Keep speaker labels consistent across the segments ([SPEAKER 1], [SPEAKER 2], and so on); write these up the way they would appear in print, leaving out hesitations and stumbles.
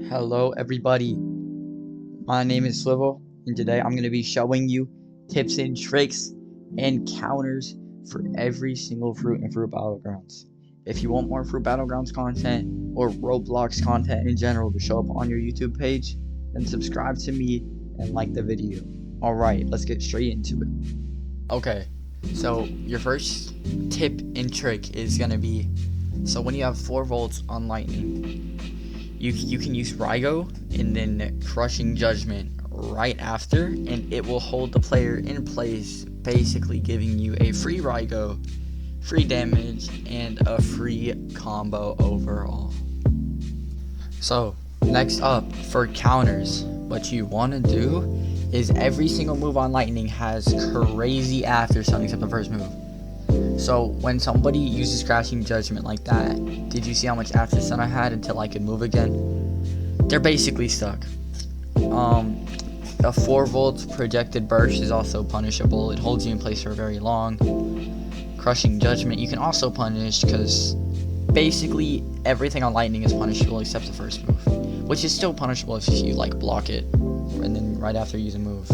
[SPEAKER 1] Hello everybody, my name is Swivel, and today I'm going to be showing you tips and tricks and counters for every single fruit in Fruit Battlegrounds. If you want more Fruit Battlegrounds content or Roblox content in general to show up on your YouTube page, then subscribe to me and like the video. Alright, let's get straight into it. Okay, so your first tip and trick is going to be, so when you have 4 volts on lightning, you can use Rygo and then Crushing Judgment right after, and it will hold the player in place, basically giving you a free Rygo, free damage, and a free combo overall. So next up, for counters, what you want to do is every single move on lightning has crazy after stun except the first move. So when somebody uses Crashing Judgment like that, did you see how much after stun I had until I could move again? They're basically stuck. A 4 volts projected burst is also punishable. It holds you in place for very long. Crushing Judgment you can also punish, because basically everything on lightning is punishable except the first move, which is still punishable if you like block it and then right after use a move.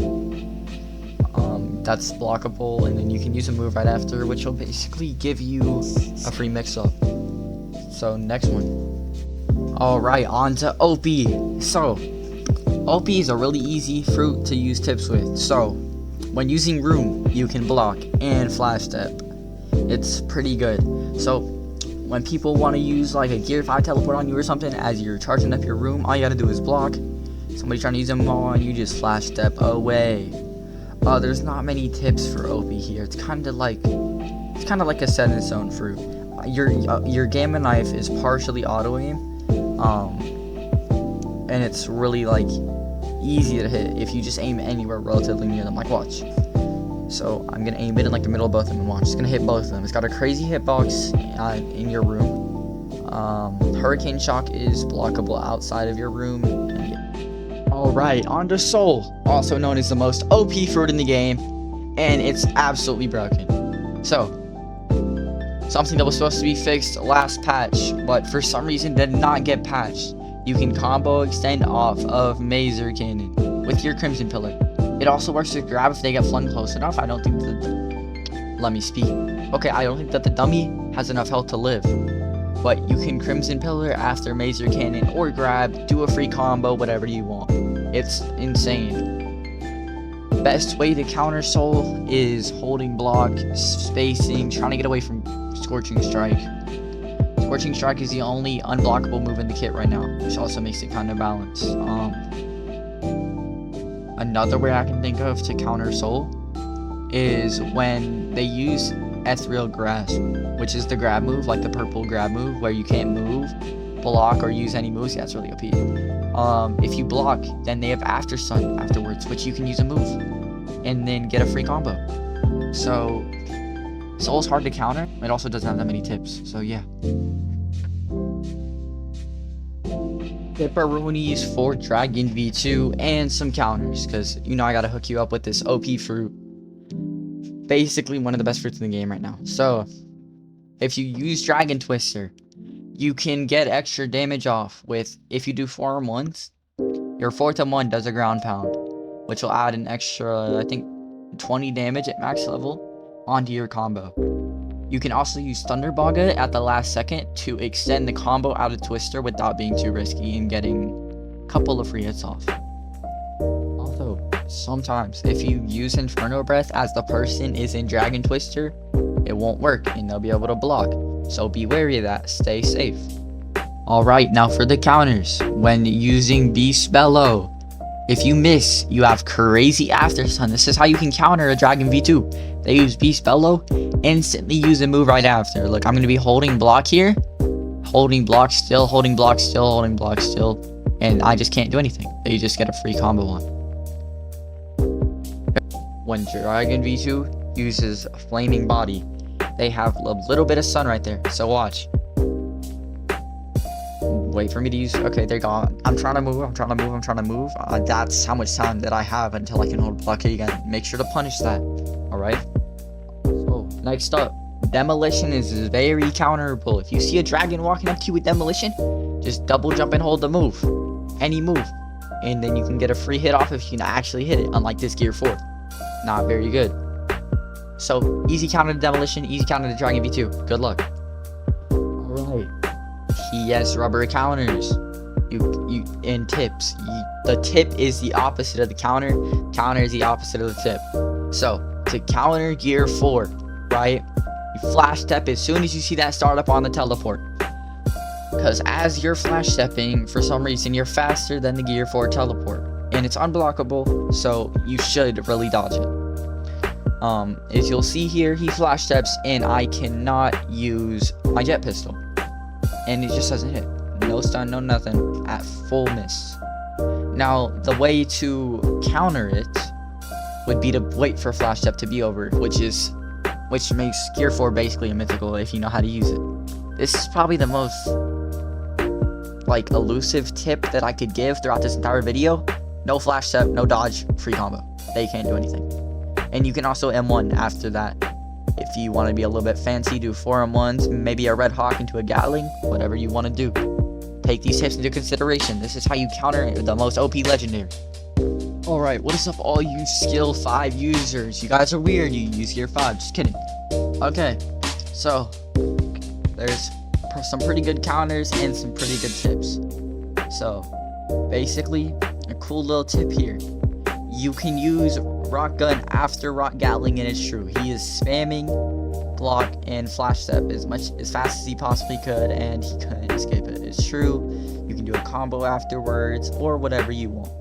[SPEAKER 1] That's blockable, and then you can use a move right after, which will basically give you a free mix-up. So next one. Alright, on to OP. So OP is a really easy fruit to use tips with. So when using room, you can block and flash step. It's pretty good. So when people want to use like a gear 5 teleport on you or something as you're charging up your room, all you gotta do is block. Somebody trying to use them on you, just flash step away. There's not many tips for OP here. It's kind of like a set in stone fruit. Your Gamma Knife is partially auto aim, and it's really like easy to hit if you just aim anywhere relatively near them. Like watch. So I'm gonna aim it in like the middle of both of them and watch. It's gonna hit both of them. It's got a crazy hitbox in your room. Hurricane Shock is blockable outside of your room. Alright, on to Soul, also known as the most OP fruit in the game, and it's absolutely broken. So, something that was supposed to be fixed last patch, but for some reason did not get patched. You can combo extend off of Mazer Cannon with your Crimson Pillar. It also works with grab if they get flung close enough. I don't think that let me speak. Okay, I don't think that the dummy has enough health to live. But you can Crimson Pillar after Mazer Cannon or grab, do a free combo, whatever you want. It's insane. Best way to counter Soul is holding block, spacing, trying to get away from Scorching Strike. Scorching Strike is the only unblockable move in the kit right now, which also makes it kind of balanced. Another way I can think of to counter Soul is when they use Ethereal Grasp, which is the grab move, like the purple grab move where you can't move, block, or use any moves. Yeah, it's really OP. If you block, then they have after stun afterwards, which you can use a move and then get a free combo. So Soul's hard to counter. It also doesn't have that many tips, so yeah. Pepperonis for Dragon V2 and some counters, because you know I gotta hook you up with this OP fruit. Basically one of the best fruits in the game right now. So if you use Dragon Twister, you can get extra damage off with, if you do 4 on 1s, your 4th on 1 does a ground pound, which will add an extra, I think, 20 damage at max level onto your combo. You can also use Thunderbaga at the last second to extend the combo out of Twister without being too risky and getting a couple of free hits off. Although, sometimes if you use Inferno Breath as the person is in Dragon Twister, it won't work and they'll be able to block. So be wary of that, stay safe. Alright, now for the counters. When using Beast Bellow, if you miss, you have crazy after stun. This is how you can counter a Dragon V2. They use Beast Bellow, instantly use a move right after. Look, I'm going to be holding block here, holding block still, holding block still, holding block still, and I just can't do anything. They just get a free combo on. When Dragon V2 uses Flaming Body, they have a little bit of sun right there, so watch. Wait for me to use, okay, they're gone. I'm trying to move. That's how much time that I have until I can hold block again. Make sure to punish that, alright? So, next up, Demolition is very counterable. If you see a dragon walking up to you with Demolition, just double jump and hold the move. any move, and then you can get a free hit off if you can actually hit it, unlike this Gear 4. Not very good. So, easy counter to Demolition, easy counter to Dragon V2. Good luck. Alright. Yes, rubber counters. And tips. The tip is the opposite of the counter. Counter is the opposite of the tip. So, to counter Gear 4, right? You flash step as soon as you see that startup on the teleport. Because as you're flash stepping, for some reason, you're faster than the Gear 4 teleport. And it's unblockable, so you should really dodge it. As you'll see here, he flash steps, and I cannot use my jet pistol. And it just doesn't hit. No stun, no nothing, at full miss. Now, the way to counter it would be to wait for flash step to be over, which makes Gear 4 basically a mythical if you know how to use it. This is probably the most elusive tip that I could give throughout this entire video. No flash step, no dodge, free combo. They can't do anything. And you can also M1 after that. If you want to be a little bit fancy, do 4 M1s, maybe a Red Hawk into a Gatling, whatever you want to do. Take these tips into consideration. This is how you counter the most OP legendary. Alright, what is up all you skill 5 users? You guys are weird, you use Gear 5, just kidding. Okay, so there's some pretty good counters and some pretty good tips. So, basically, a cool little tip here. You can use Rock Gun after Rock Gatling, and it's true. He is spamming block and flash step as fast as he possibly could, and he couldn't escape it. It's true. You can do a combo afterwards, or whatever you want.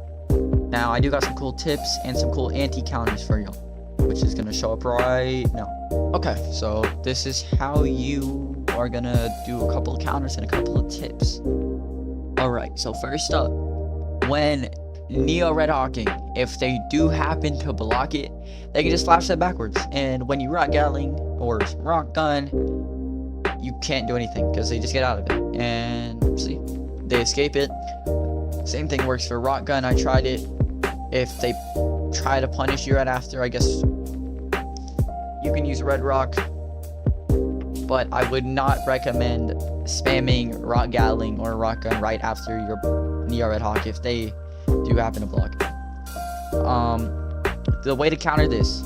[SPEAKER 1] Now, I do got some cool tips and some cool anti-counters for y'all, which is gonna show up right now. Okay, so this is how you are gonna do a couple of counters and a couple of tips. Alright, so first up, when Neo Red Hawking, if they do happen to block it, they can just flash that backwards. And when you Rock Gatling or Rock Gun, you can't do anything because they just get out of it. And see, they escape it. Same thing works for Rock Gun. I tried it. If they try to punish you right after, I guess you can use Red Rock. But I would not recommend spamming Rock Gatling or Rock Gun right after your Neo Red Hawk if they do happen to block it. The way to counter this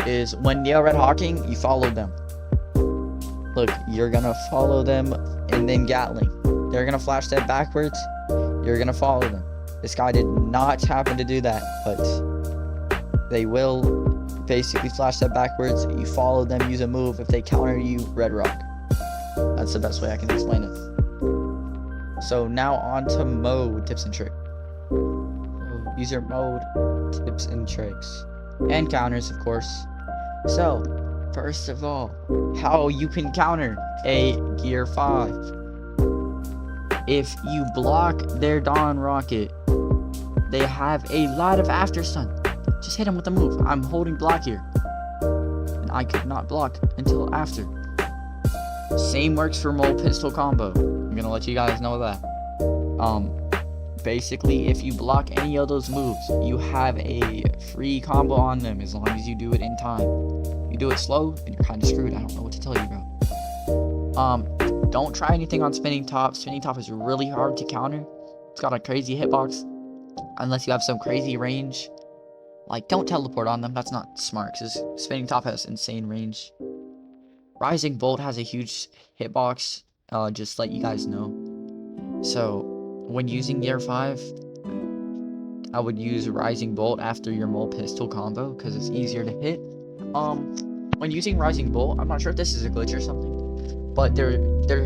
[SPEAKER 1] is when Neo Red Hawking, you follow them. Look, you're gonna follow them and then Gatling. They're gonna flash step backwards. You're gonna follow them. This guy did not happen to do that, but they will basically flash step backwards. You follow them, use a move. If they counter you, Red Rock. That's the best way I can explain it. So now on to mode tips and tricks. User mode tips and tricks. And counters, of course. So, first of all, how you can counter a Gear 5. If you block their Dawn Rocket, they have a lot of after stun. Just hit him with a move. I'm holding block here, and I could not block until after. Same works for Mole Pistol combo. I'm gonna let you guys know that. Basically, if you block any of those moves, you have a free combo on them as long as you do it in time. You do it slow, and you're kind of screwed. I don't know what to tell you, bro. Don't try anything on Spinning Top. Spinning Top is really hard to counter. It's got a crazy hitbox, unless you have some crazy range. Like, don't teleport on them. That's not smart, because Spinning Top has insane range. Rising Bolt has a huge hitbox, just to let you guys know. So, when using Gear 5, I would use Rising Bolt after your Mole Pistol combo, because it's easier to hit. When using Rising Bolt, I'm not sure if this is a glitch or something, but their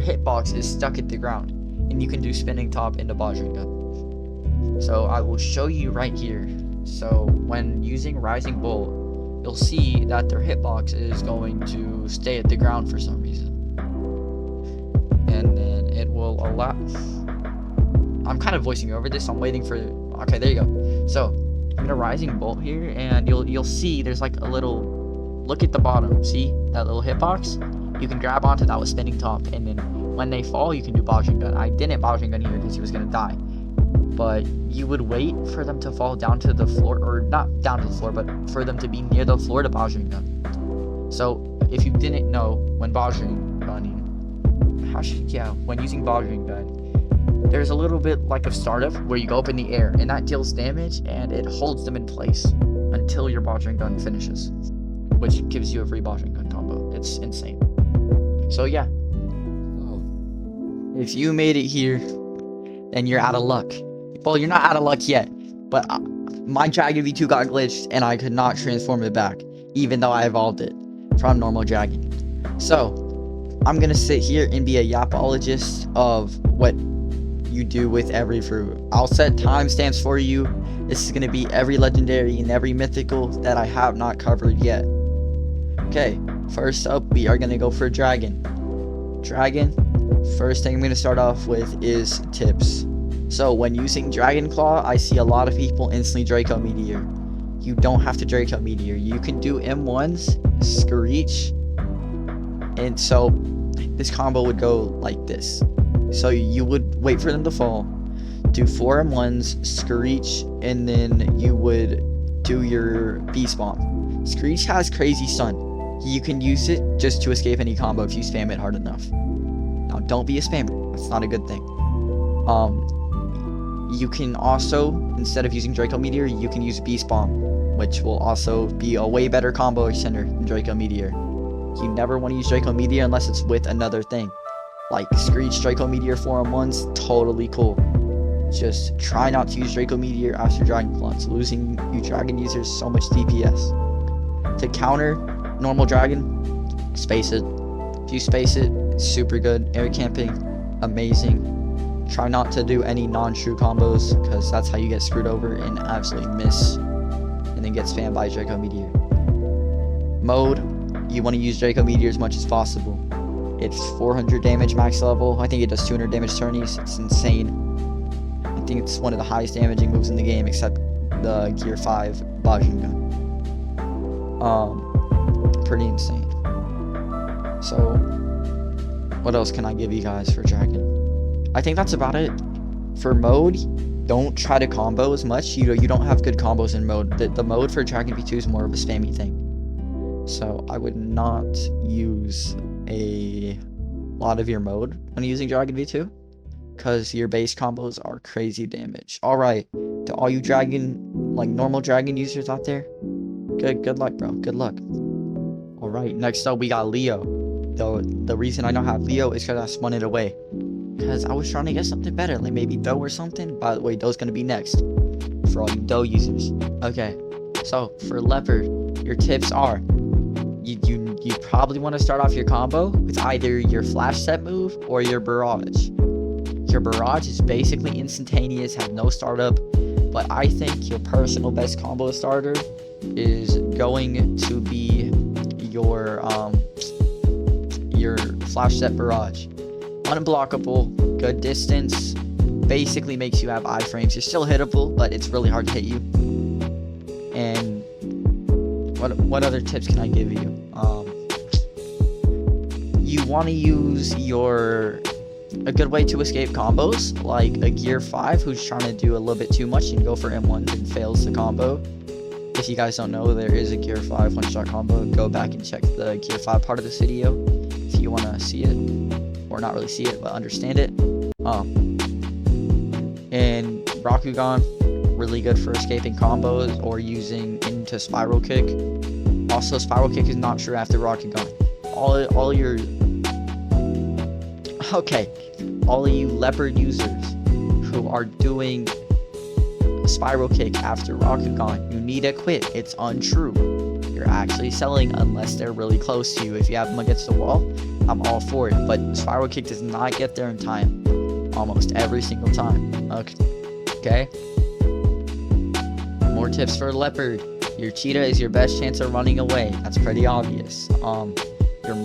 [SPEAKER 1] hitbox is stuck at the ground, and you can do Spinning Top into Battlegrounds gun. So I will show you right here. So when using Rising Bolt, you'll see that their hitbox is going to stay at the ground for some reason, and then it will allow. I'm kind of voicing over this. So I'm waiting for. Okay, there you go. So I'm gonna Rising Bolt here, and you'll see there's like a little. Look at the bottom. See that little hitbox? You can grab onto that with Spinning Top, and then when they fall, you can do Battlegrounds gun. I didn't Battlegrounds gun here because he was gonna die, but you would wait for them to fall down to the floor, or not down to the floor, but for them to be near the floor to Battlegrounds gun. So if you didn't know, when Battlegrounds gunning, when using Battlegrounds gun, there's a little bit like of startup where you go up in the air and that deals damage and it holds them in place until your Battering gun finishes, which gives you a free Battering gun combo. It's insane. So yeah, if you made it here, then you're out of luck. Well, you're not out of luck yet, but my Dragon V2 got glitched and I could not transform it back, even though I evolved it from normal dragon. So I'm gonna sit here and be a yapologist of what you do with every fruit. I'll set timestamps for you. This is gonna be every legendary and every mythical that I have not covered yet. Okay, first up we are gonna go for dragon. First thing I'm gonna start off with is tips. So when using Dragon Claw, I see a lot of people instantly Draco Meteor. You don't have to Draco Meteor. You can do M1s, Screech, and so this combo would go like this. So you would wait for them to fall, do 4 M1s, Screech, and then you would do your Beast Bomb. Screech has crazy stun. You can use it just to escape any combo if you spam it hard enough. Now don't be a spammer. That's not a good thing. You can also, instead of using Draco Meteor, you can use Beast Bomb, which will also be a way better combo extender than Draco Meteor. You never want to use Draco Meteor unless it's with another thing. Like Screech, Draco Meteor, 4 M1s, totally cool. Just try not to use Draco Meteor after Dragon Claw. It's losing you dragon users so much DPS. To counter normal dragon, space it. If you space it, it's super good. Air camping, amazing. Try not to do any non-true combos, because that's how you get screwed over and absolutely miss, and then get spammed by Draco Meteor. Mode, you want to use Draco Meteor as much as possible. It's 400 damage max level. I think it does 200 damage turnies. It's insane. I think it's one of the highest damaging moves in the game, except the Gear 5 Battering gun. Pretty insane. So, what else can I give you guys for Dragon? I think that's about it. For mode, don't try to combo as much. You don't have good combos in mode. The mode for Dragon V2 is more of a spammy thing. So I would not use a lot of your mode when using Dragon V2, because your base combos are crazy damage. Alright, to all you normal dragon users out there, good luck, bro. Good luck. Alright, next up we got Leo. The reason I don't have Leo is because I spun it away, because I was trying to get something better, like maybe Doe or something. By the way, Doe's gonna be next for all you Doe users. Okay, so for Leopard, your tips are, you probably want to start off your combo with either your flash set move or your barrage. Your barrage is basically instantaneous, has no startup, but I think your personal best combo starter is going to be your flash set barrage. Unblockable, good distance, basically makes you have iframes. You're still hittable, but it's really hard to hit you. And what other tips can I give you? You want to use a good way to escape combos, like a Gear 5 who's trying to do a little bit too much and go for M1s and fails the combo. If you guys don't know, there is a Gear 5 one-shot combo. Go back and check the Gear 5 part of this video if you want to see it, or not really see it, but understand it. And Rakugan, really good for escaping combos or using into Spiral Kick. Also, Spiral Kick is not true after Rakugan. All of you Leopard users who are doing Spiral Kick after Rakugan, you need to quit. It's untrue. You're actually selling unless they're really close to you. If you have them against the wall, I'm all for it. But Spiral Kick does not get there in time. Almost every single time. Okay? More tips for Leopard. Your cheetah is your best chance of running away. That's pretty obvious. Your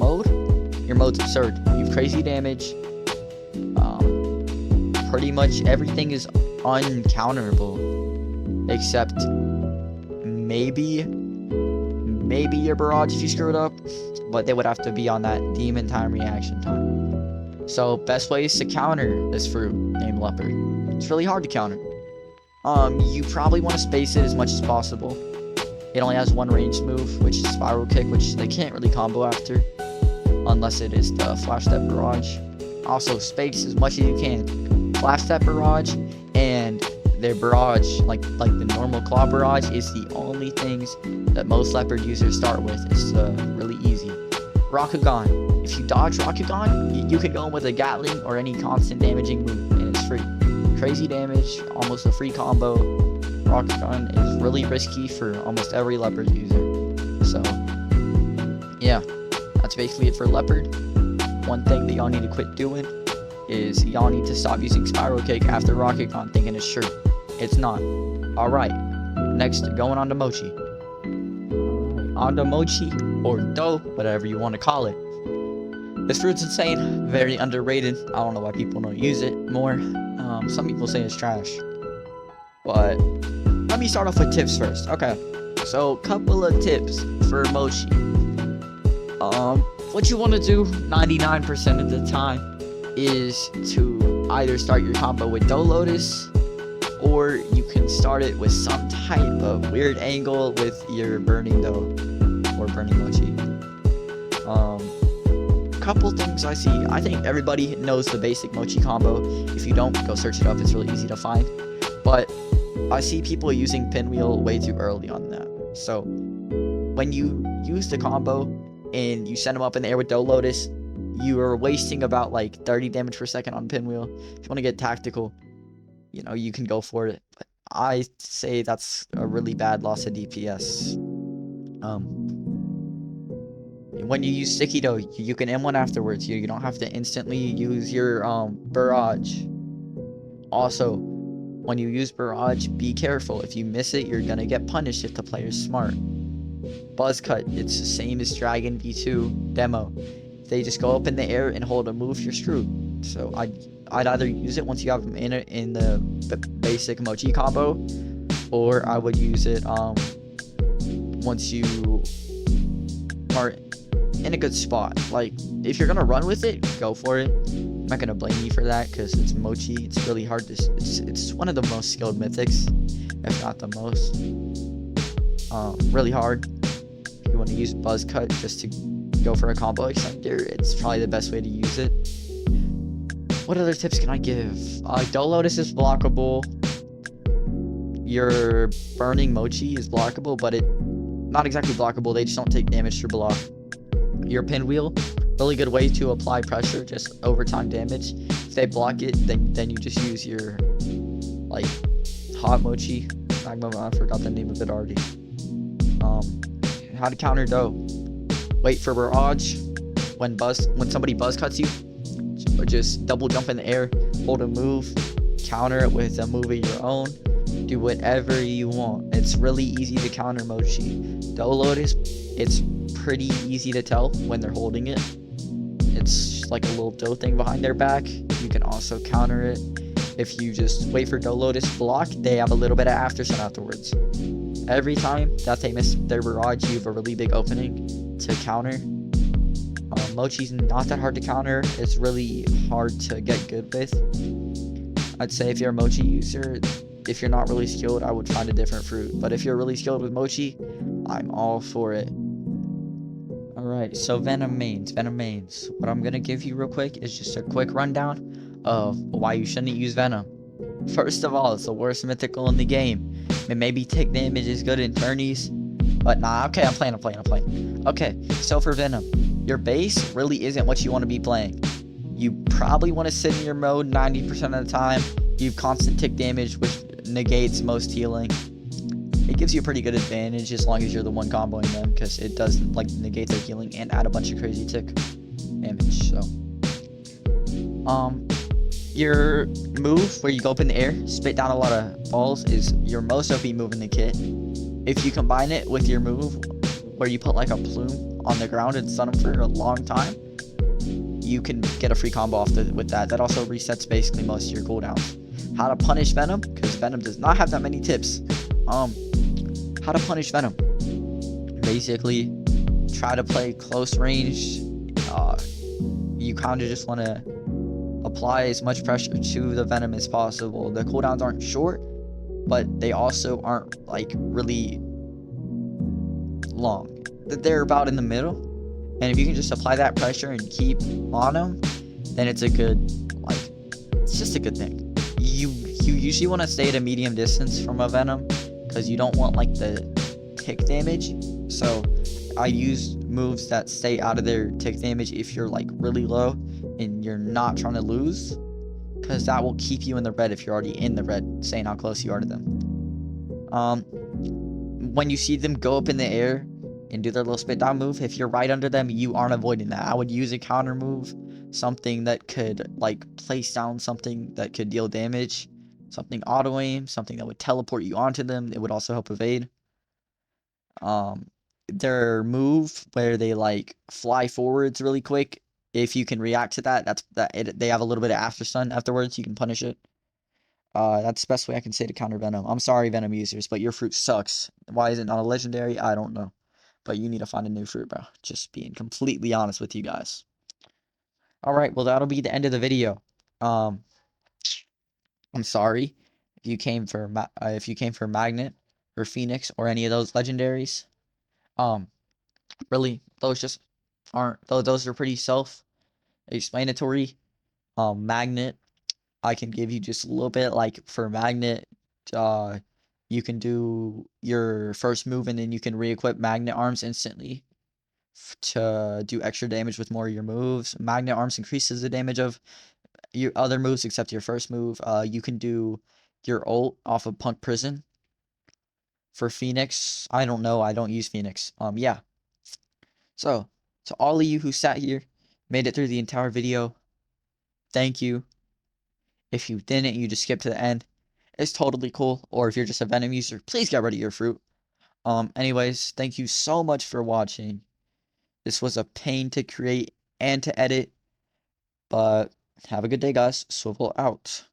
[SPEAKER 1] mode's absurd. You have crazy damage. Pretty much everything is uncounterable, except maybe your barrage if you screw it up, but they would have to be on that demon time reaction time. So best ways to counter this fruit named Leopard. It's really hard to counter. You probably want to space it as much as possible. It only has one ranged move, which is Spiral Kick, which they can't really combo after, unless it is the Flash Step Barrage. Also, space as much as you can. blast that barrage, and their barrage, like the normal claw barrage, is the only things that most leopard users start with. It's really easy. Rakugan. If you dodge Rakugan, you can go in with a Gatling or any constant damaging move, and it's free. Crazy damage, almost a free combo. Rakugan is really risky for almost every leopard user. So, yeah, that's basically it for leopard. One thing that y'all need to quit doing is y'all need to stop using Spiral Kick after Rakugan thinking it's true. It's not. Alright, next, going on to Mochi. On to Mochi, or Do, whatever you want to call it. This fruit's insane, very underrated. I don't know why people don't use it more. Some people say it's trash. But let me start off with tips first. Okay, so couple of tips for Mochi. What you want to do 99% of the time is to either start your combo with Do Lotus, or you can start it with some type of weird angle with your Burning Do or Burning Mochi. Couple things I see. I think everybody knows the basic Mochi combo. If you don't, go search it up. It's really easy to find. But I see people using Pinwheel way too early on that. So when you use the combo and you send them up in the air with Do Lotus, you are wasting about like 30 damage per second on Pinwheel. If you want to get tactical, you know, you can go for it. But I say that's a really bad loss of DPS. When you use Sticky Do, you can M1 afterwards. You don't have to instantly use your barrage. Also, when you use barrage, be careful. If you miss it, you're gonna get punished if the player's smart. Buzz Cut, it's the same as Dragon V2 demo. If they just go up in the air and hold a move, you're screwed. So I'd either use it once you have them in the basic Mochi combo, or I would use it once you are in a good spot. Like, if you're gonna run with it, go for it. I'm not gonna blame you for that, because it's Mochi. It's really hard to, it's one of the most skilled mythics, if not the most. Really hard. If you want to use Buzz Cut just to go for a combo extender, it's probably the best way to use it. What other tips can I give? Do Lotus is blockable. Your Burning Mochi is blockable, but not exactly blockable. They just don't take damage to block. Your Pinwheel, really good way to apply pressure, just overtime damage. If they block it, then you just use your like Hot Mochi. I forgot the name of it already. How to counter Do. Wait for barrage. When somebody buzz cuts you, or just double jump in the air, hold a move, counter it with a move of your own. Do whatever you want. It's really easy to counter Mochi. Do Lotus, it's pretty easy to tell when they're holding it. It's like a little dough thing behind their back. You can also counter it. If you just wait for Do Lotus block, they have a little bit of aftersun afterwards. Every time that they miss their barrage, you have a really big opening to counter. Mochi's not that hard to counter. It's really hard to get good with. I'd say if you're a Mochi user, if you're not really skilled, I would find a different fruit. But if you're really skilled with Mochi, I'm all for it. Alright, so Venom mains. What I'm gonna give you real quick is just a quick rundown of why you shouldn't use Venom. First of all, it's the worst mythical in the game. It maybe tick damage is good in tourneys, but nah, okay, I'm playing. Okay, so for Venom, your base really isn't what you want to be playing. You probably want to sit in your mode 90% of the time. You have constant tick damage, which negates most healing. It gives you a pretty good advantage as long as you're the one comboing them, because it does like negate their healing and add a bunch of crazy tick damage. So your move where you go up in the air, spit down a lot of balls, is your most OP move in the kit. If you combine it with your move where you put like a plume on the ground and stun them for a long time, you can get a free combo off with that. That also resets basically most of your cooldowns. How to punish Venom, because Venom does not have that many tips. How to punish Venom. Basically, try to play close range. You kind of just want to apply as much pressure to the Venom as possible. The cooldowns aren't short, but they also aren't like really long. They're about in the middle. And if you can just apply that pressure and keep on them, then it's a good, like, it's just a good thing. you usually want to stay at a medium distance from a venom because you don't want like the tick damage. So I use moves that stay out of their tick damage if you're like really low and you're not trying to lose, because that will keep you in the red if you're already in the red, saying how close you are to them. When you see them go up in the air and do their little spit down move, if you're right under them, you aren't avoiding that. I would use a counter move, something that could like place down something that could deal damage, something auto aim, something that would teleport you onto them. It would also help evade. Their move where they like fly forwards really quick, if you can react to that, they have a little bit of after stun afterwards. You can punish it. That's the best way I can say to counter Venom. I'm sorry, Venom users, but your fruit sucks. Why is it not a legendary? I don't know. But you need to find a new fruit, bro. Just being completely honest with you guys. Alright, well, that'll be the end of the video. I'm sorry if you came for Magnet or Phoenix or any of those legendaries. Really, those just aren't. Those are pretty self-explanatory. Magnet, I can give you just a little bit. Like for Magnet, you can do your first move and then you can re-equip Magnet Arms instantly to do extra damage with more of your moves. Magnet Arms increases the damage of your other moves except your first move. You can do your ult off of Punk Prison. For Phoenix, I don't know. I don't use Phoenix. Yeah. So, to all of you who sat here, made it through the entire video, thank you. If you didn't, you just skipped to the end. It's totally cool. Or if you're just a Venom user, please get rid of your fruit. Anyways, thank you so much for watching. This was a pain to create and to edit, but have a good day, guys. Swivel out.